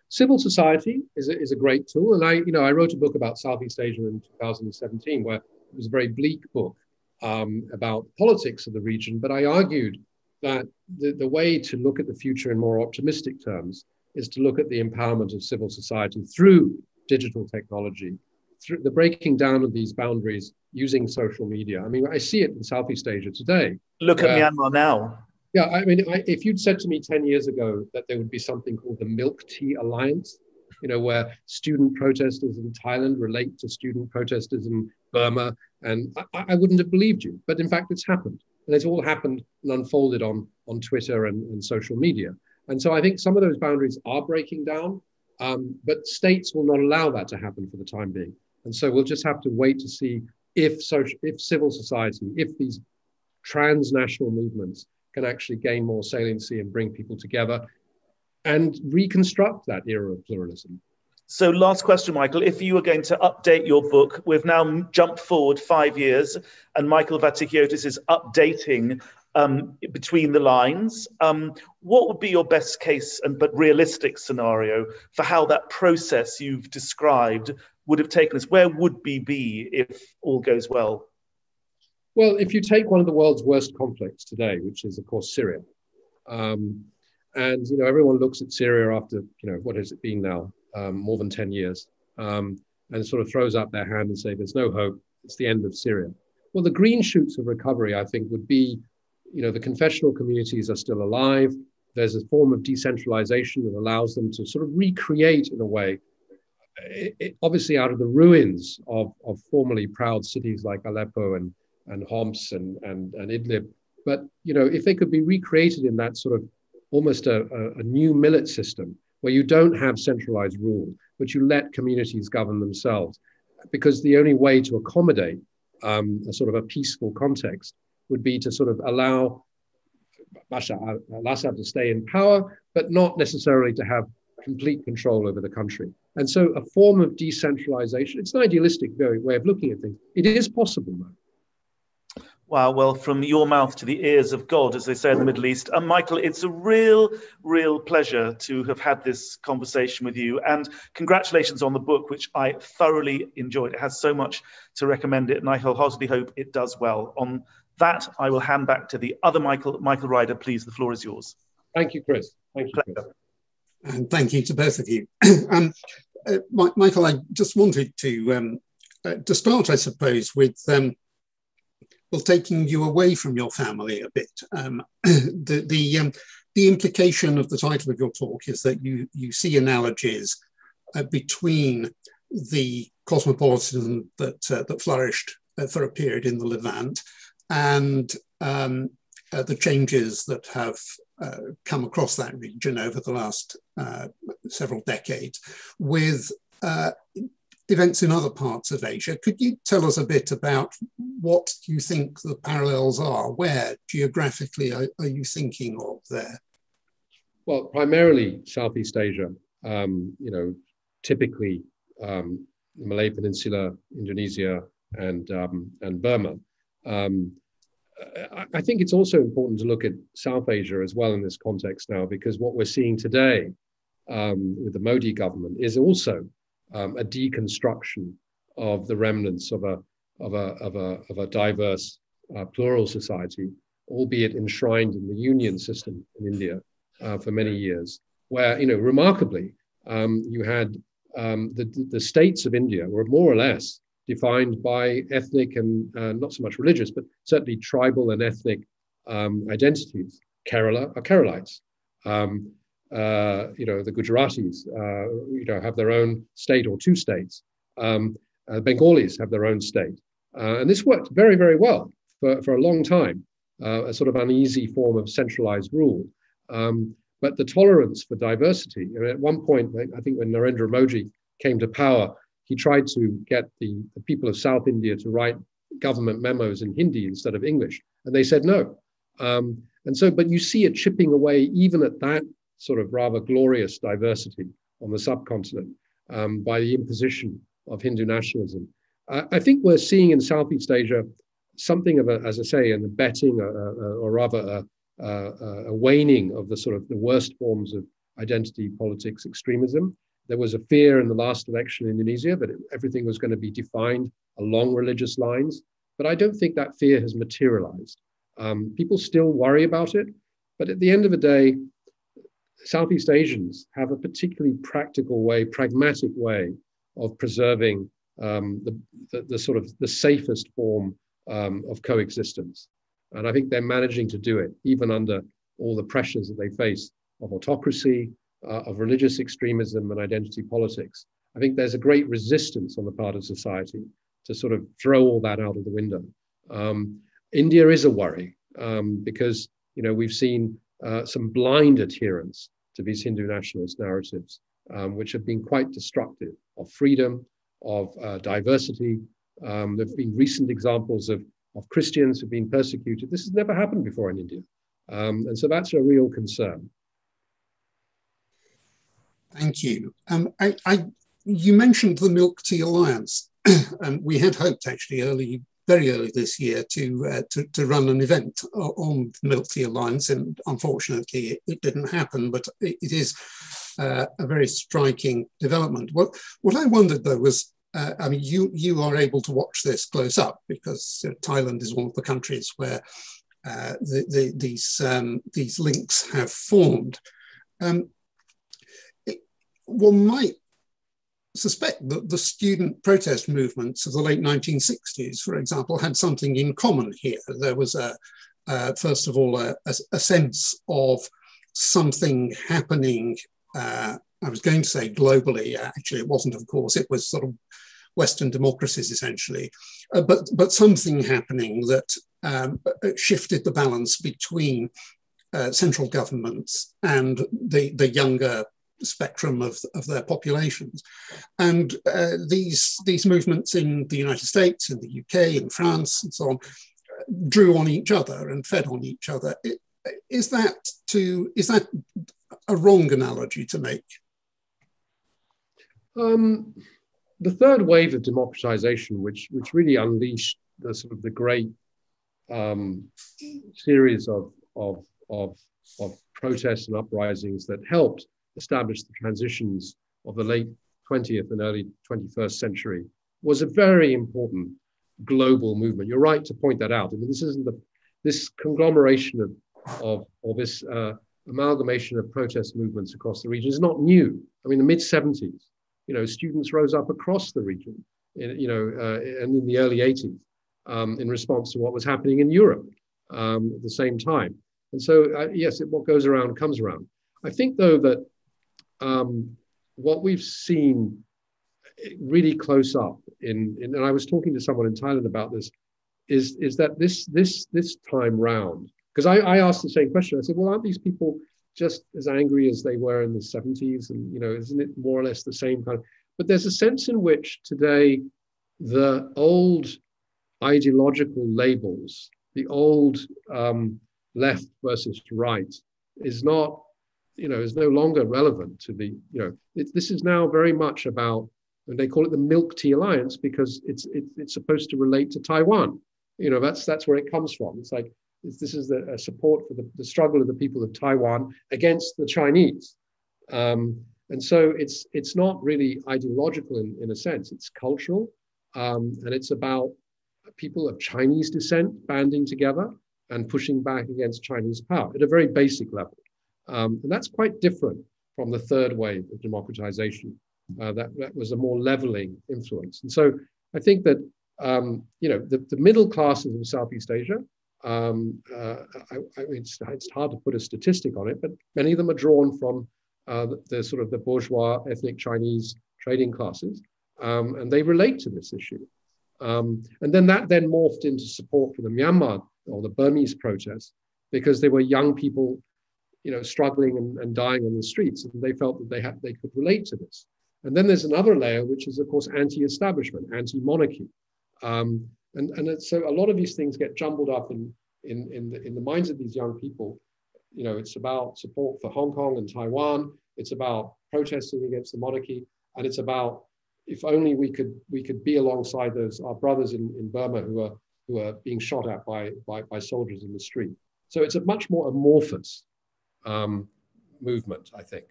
Civil society is a great tool, and I wrote a book about Southeast Asia in 2017, where it was a very bleak book about politics of the region. But I argued that the way to look at the future in more optimistic terms is to look at the empowerment of civil society through digital technology, through the breaking down of these boundaries using social media. I mean, I see it in Southeast Asia today. Look at Myanmar now. Yeah, I mean, if you'd said to me 10 years ago that there would be something called the Milk Tea Alliance, you know, where student protesters in Thailand relate to student protesters in Burma, and I wouldn't have believed you. But in fact, it's happened. And it's all happened and unfolded on Twitter and social media. And so I think some of those boundaries are breaking down, but states will not allow that to happen for the time being. And so we'll just have to wait to see if civil society, if these transnational movements can actually gain more saliency and bring people together and reconstruct that era of pluralism. So last question, Michael, if you were going to update your book, we've now jumped forward 5 years and Michael Vatikiotis is updating between the lines. What would be your best case but realistic scenario for how that process you've described would have taken us? Where would we be if all goes well? Well, if you take one of the world's worst conflicts today, which is, of course, Syria, and everyone looks at Syria after, what has it been now? More than 10 years, and sort of throws up their hand and say, there's no hope, it's the end of Syria. Well, the green shoots of recovery, I think, would be, the confessional communities are still alive. There's a form of decentralization that allows them to sort of recreate, in a way, obviously out of the ruins of formerly proud cities like Aleppo and Homs and Idlib. But, if they could be recreated in that sort of almost a new millet system, where you don't have centralized rule, but you let communities govern themselves. Because the only way to accommodate a sort of a peaceful context would be to sort of allow Bashar al-Assad to stay in power, but not necessarily to have complete control over the country. And so a form of decentralization, it's an idealistic way of looking at things. It is possible, though. Wow, well, from your mouth to the ears of God, as they say in the Middle East. Michael, it's a real pleasure to have had this conversation with you. And congratulations on the book, which I thoroughly enjoyed. It has so much to recommend it, and I wholeheartedly hope it does well. On that, I will hand back to the other Michael Ryder. Please, the floor is yours. Thank you, Chris. Thank you, Chris. And thank you to both of you. Michael, I just wanted to start, I suppose, with taking you away from your family a bit. The implication of the title of your talk is that you see analogies between the cosmopolitanism that flourished for a period in the Levant and the changes that have come across that region over the last several decades with events in other parts of Asia. Could you tell us a bit about what you think the parallels are? Where geographically are you thinking of there? Well, primarily Southeast Asia, typically the Malay Peninsula, Indonesia, and Burma. I think it's also important to look at South Asia as well in this context now, because what we're seeing today with the Modi government is also a deconstruction of the remnants of a diverse, plural society, albeit enshrined in the union system in India for many years, where, remarkably, you had the states of India were more or less defined by ethnic and not so much religious, but certainly tribal and ethnic identities. Kerala are Keralites. The Gujaratis, have their own state or two states. Bengalis have their own state. And this worked very, very well for a long time, a sort of uneasy form of centralized rule. But the tolerance for diversity, at one point, I think when Narendra Modi came to power, he tried to get the people of South India to write government memos in Hindi instead of English. And they said no. But you see it chipping away even at that sort of rather glorious diversity on the subcontinent by the imposition of Hindu nationalism. I think we're seeing in Southeast Asia something of as I say, an abetting or rather a waning of the worst forms of identity politics extremism. There was a fear in the last election in Indonesia that everything was going to be defined along religious lines, but I don't think that fear has materialized. People still worry about it, but at the end of the day, Southeast Asians have a particularly pragmatic way of preserving the safest form of coexistence. And I think they're managing to do it, even under all the pressures that they face of autocracy, of religious extremism and identity politics. I think there's a great resistance on the part of society to sort of throw all that out of the window. India is a worry because, we've seen some blind adherence to these Hindu nationalist narratives, which have been quite destructive of freedom, diversity. There have been recent examples of Christians who've been persecuted. This has never happened before in India. And so that's a real concern. Thank you. You mentioned the Milk Tea Alliance. We had hoped actually very early this year to run an event on the Milk Tea Alliance, and unfortunately it didn't happen, but it is a very striking development. What I wondered though was, I mean, you are able to watch this close up because Thailand is one of the countries where these links have formed. One might suspect that the student protest movements of the late 1960s, for example, had something in common here. There was first of all, a sense of something happening. I was going to say globally. Actually, it wasn't, of course. It was sort of Western democracies, essentially. But something happening that shifted the balance between central governments and the younger spectrum of their populations. And these movements in the United States, in the UK, in France, and so on, drew on each other and fed on each other. Is that a wrong analogy to make? The third wave of democratization, which really unleashed the great series of protests and uprisings that helped establish the transitions of the late 20th and early 21st century, was a very important global movement. You're right to point that out. I mean, this isn't this conglomeration of this amalgamation of protest movements across the region is not new. I mean, the mid-70s, students rose up across the region, and in the early 80s, in response to what was happening in Europe at the same time. And so, yes, what goes around comes around. I think, though, that what we've seen really close up and I was talking to someone in Thailand about this, is that this time round, because I asked the same question. I said, well, aren't these people just as angry as they were in the 70s? And, isn't it more or less the same kind of, but there's a sense in which today the old ideological labels, the old left versus right is not, is no longer relevant to the, this is now very much about, and they call it the Milk Tea Alliance because it's supposed to relate to Taiwan. That's where it comes from. It's like, this is a support for the struggle of the people of Taiwan against the Chinese. And so it's not really ideological in a sense, it's cultural. And it's about people of Chinese descent banding together and pushing back against Chinese power at a very basic level. And that's quite different from the third wave of democratization. That was a more leveling influence. And so I think that, the middle classes of Southeast Asia, I mean, it's hard to put a statistic on it, but many of them are drawn from the bourgeois ethnic Chinese trading classes, and they relate to this issue. And then that morphed into support for the Myanmar or the Burmese protests because they were young people, struggling and dying on the streets, and they felt that they could relate to this. And then there's another layer, which is, of course, anti-establishment, anti-monarchy. And so a lot of these things get jumbled up in the minds of these young people. It's about support for Hong Kong and Taiwan. It's about protesting against the monarchy. And it's about, if only we could be alongside our brothers in Burma who are being shot at by soldiers in the street. So it's a much more amorphous movement, I think.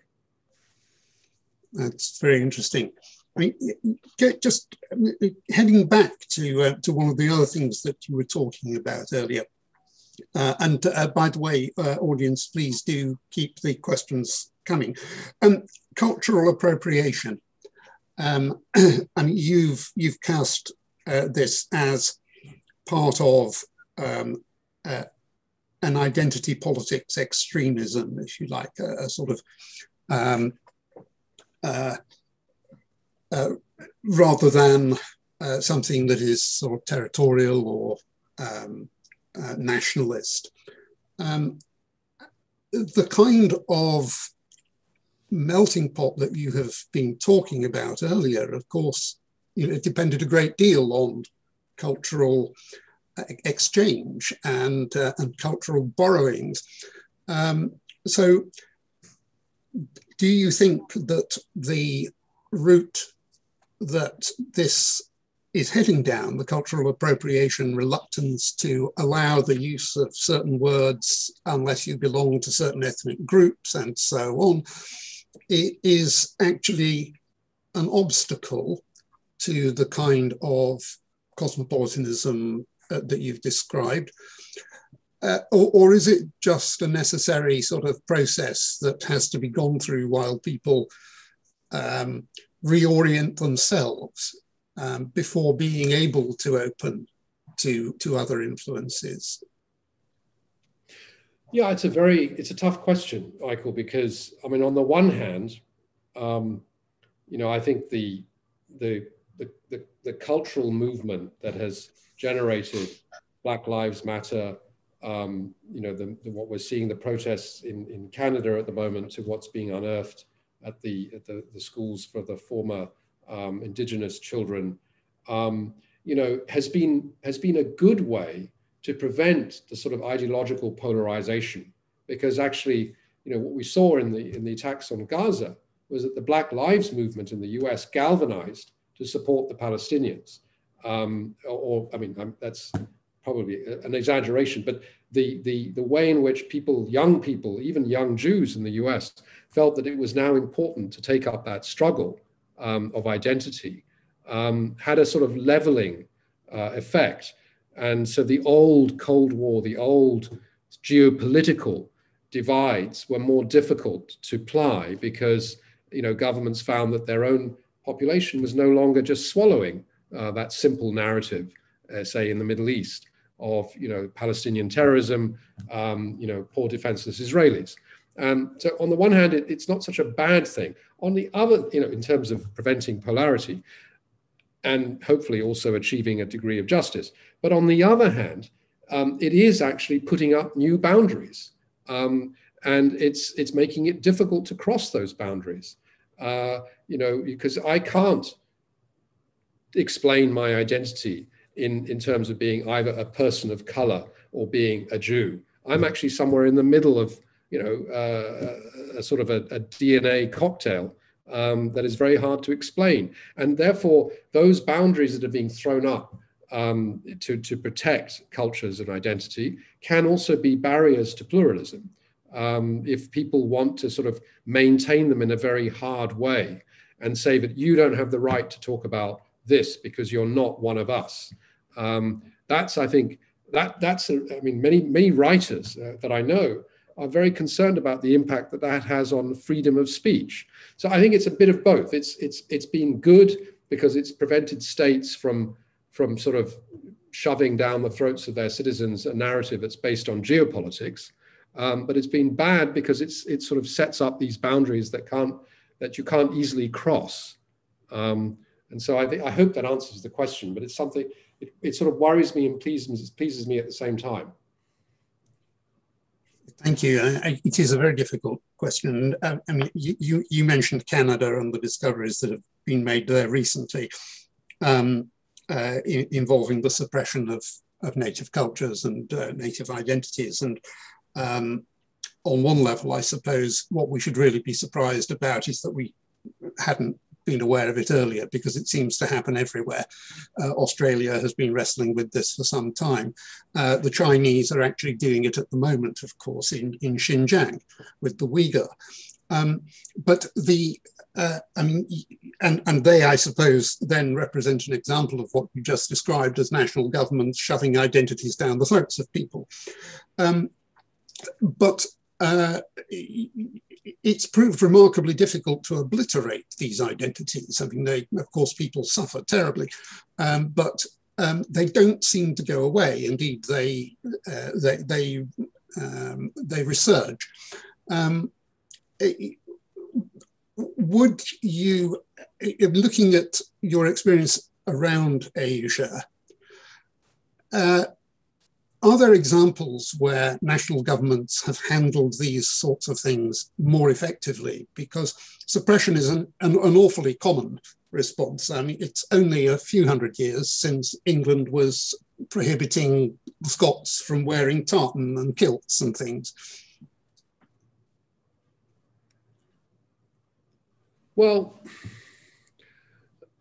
That's very interesting. I mean, just heading back to one of the other things that you were talking about earlier. And by the way, audience, please do keep the questions coming. Cultural appropriation. I mean, you've cast this as part of an identity politics extremism, if you like, a sort of rather than something that is sort of territorial or nationalist. The kind of melting pot that you have been talking about earlier, of course, it depended a great deal on cultural exchange and cultural borrowings. So do you think that the route that this is heading down, the cultural appropriation reluctance to allow the use of certain words unless you belong to certain ethnic groups and so on, it is actually an obstacle to the kind of cosmopolitanism that you've described? Or is it just a necessary sort of process that has to be gone through while people reorient themselves before being able to open to other influences? Yeah, it's a tough question, Michael, because I mean, on the one hand, I think the cultural movement that has generated Black Lives Matter, what we're seeing, the protests in Canada at the moment, to what's being unearthed at the schools for the former Indigenous children, has been a good way to prevent the sort of ideological polarization. Because actually, what we saw in the attacks on Gaza was that the Black Lives Movement in the US galvanized to support the Palestinians. That's probably an exaggeration, but the way in which young people, even young Jews in the US, felt that it was now important to take up that struggle of identity, had a sort of leveling effect. And so the old Cold War, the old geopolitical divides were more difficult to ply because, governments found that their own population was no longer just swallowing that simple narrative, say in the Middle East, of Palestinian terrorism, poor defenseless Israelis. So on the one hand, it's not such a bad thing. On the other, in terms of preventing polarity and hopefully also achieving a degree of justice. But on the other hand, it is actually putting up new boundaries, and it's making it difficult to cross those boundaries. Because I can't explain my identity in terms of being either a person of color or being a Jew. I'm actually somewhere in the middle of, a sort of a DNA cocktail that is very hard to explain. And therefore, those boundaries that are being thrown up to protect cultures and identity can also be barriers to pluralism. If people want to sort of maintain them in a very hard way and say that you don't have the right to talk about this because you're not one of us. I think many writers that I know are very concerned about the impact that has on freedom of speech. So I think it's a bit of both. It's been good because it's prevented states from sort of shoving down the throats of their citizens a narrative that's based on geopolitics. But it's been bad because it sort of sets up these boundaries that you can't easily cross. And so I hope that answers the question, but it's something, it sort of worries me and pleases me at the same time. Thank you. It is a very difficult question. You mentioned Canada and the discoveries that have been made there recently, involving the suppression of native cultures and native identities. And on one level, I suppose what we should really be surprised about is that we hadn't been aware of it earlier, because it seems to happen everywhere. Australia has been wrestling with this for some time. The Chinese are actually doing it at the moment, of course, in Xinjiang with the Uyghur. But they, I suppose, then represent an example of what you just described as national governments shoving identities down the throats of people. But it's proved remarkably difficult to obliterate these identities. I mean, of course, people suffer terribly, but they don't seem to go away. Indeed, they resurge. Would you, looking at your experience around Asia, are there examples where national governments have handled these sorts of things more effectively? Because suppression is an awfully common response. I mean, it's only a few hundred years since England was prohibiting Scots from wearing tartan and kilts and things. Well,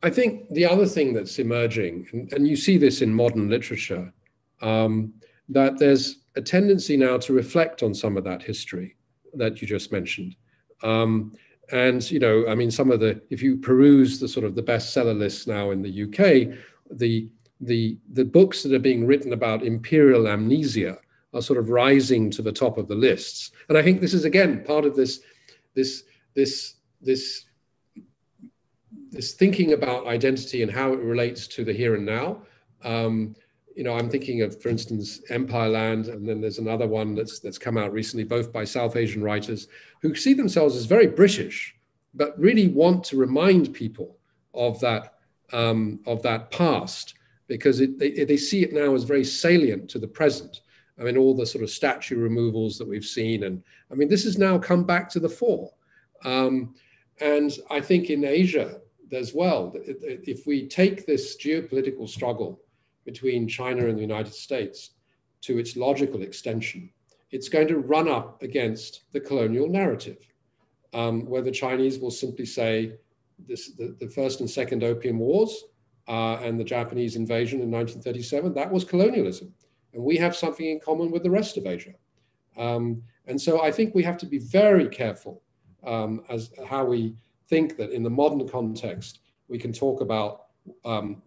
I think the other thing that's emerging, and you see this in modern literature, that there's a tendency now to reflect on some of that history that you just mentioned. And, you know, I mean, some of the, if you peruse the sort of the bestseller lists now in the UK, the books that are being written about imperial amnesia are sort of rising to the top of the lists. And I think this is, again, part of this thinking about identity and how it relates to the here and now. You know, I'm thinking of, for instance, Empire Land, and then there's another one that's come out recently, both by South Asian writers who see themselves as very British, but really want to remind people of that past, because they see it now as very salient to the present. I mean, all the sort of statue removals that we've seen, and I mean, this has now come back to the fore. And I think in Asia as well, if we take this geopolitical struggle between China and the United States to its logical extension, it's going to run up against the colonial narrative, where the Chinese will simply say the First and Second Opium Wars and the Japanese invasion in 1937, that was colonialism. And we have something in common with the rest of Asia. And so I think we have to be very careful as how we think that in the modern context, we can talk about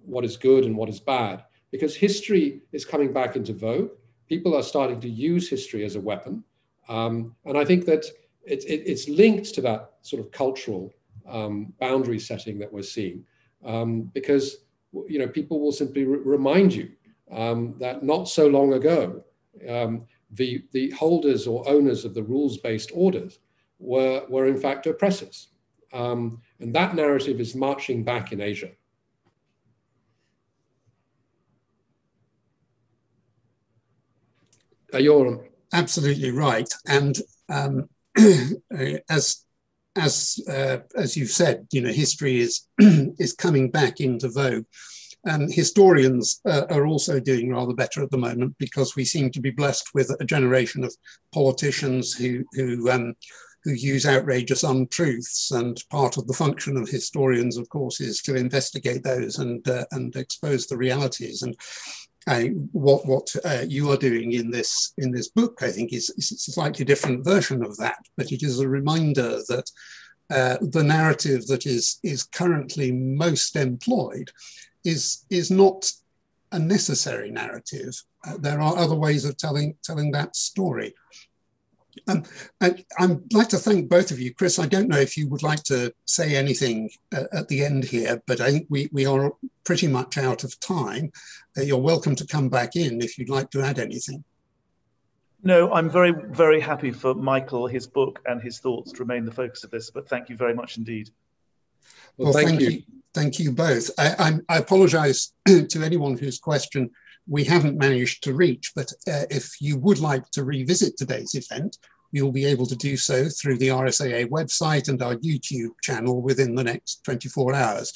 what is good and what is bad, because history is coming back into vogue. People are starting to use history as a weapon. And I think that it's linked to that sort of cultural boundary setting that we're seeing, because, you know, people will simply remind you that not so long ago, the holders or owners of the rules-based orders were in fact oppressors. And that narrative is marching back in Asia. You're absolutely right. And as you've said, you know, history is is coming back into vogue. Historians are also doing rather better at the moment, because we seem to be blessed with a generation of politicians who use outrageous untruths, and part of the function of historians, of course, is to investigate those and expose the realities. And what you are doing in this book, I think, is a slightly different version of that, but it is a reminder that the narrative that is currently most employed is not a necessary narrative. There are other ways of telling that story. I'd like to thank both of you. Chris, I don't know if you would like to say anything at the end here, but I think we are pretty much out of time. You're welcome to come back in if you'd like to add anything. No, I'm very, very happy for Michael, his book and his thoughts to remain the focus of this, but thank you very much indeed. Well, thank you. Thank you both. I apologize to anyone whose question we haven't managed to reach, but if you would like to revisit today's event, you'll be able to do so through the RSAA website and our YouTube channel within the next 24 hours.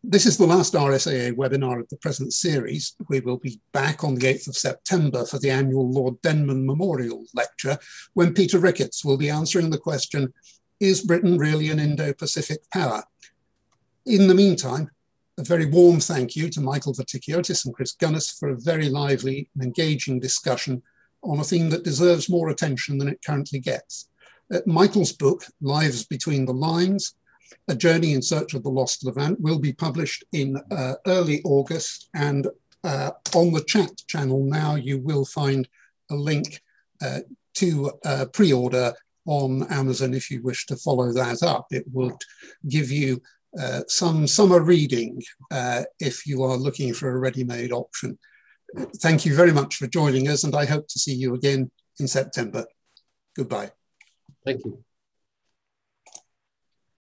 This is the last RSAA webinar of the present series. We will be back on the 8th of September for the annual Lord Denman Memorial Lecture, when Peter Ricketts will be answering the question, is Britain really an Indo-Pacific power? In the meantime, a very warm thank you to Michael Vatikiotis and Chris Gunness for a very lively and engaging discussion on a theme that deserves more attention than it currently gets. Michael's book, Lives Between the Lines, A Journey in Search of the Lost Levant, will be published in early August, and on the chat channel now you will find a link to pre-order on Amazon if you wish to follow that up. It would give you some summer reading if you are looking for a ready-made option. Thank you very much for joining us, and I hope to see you again in September. Goodbye. Thank you.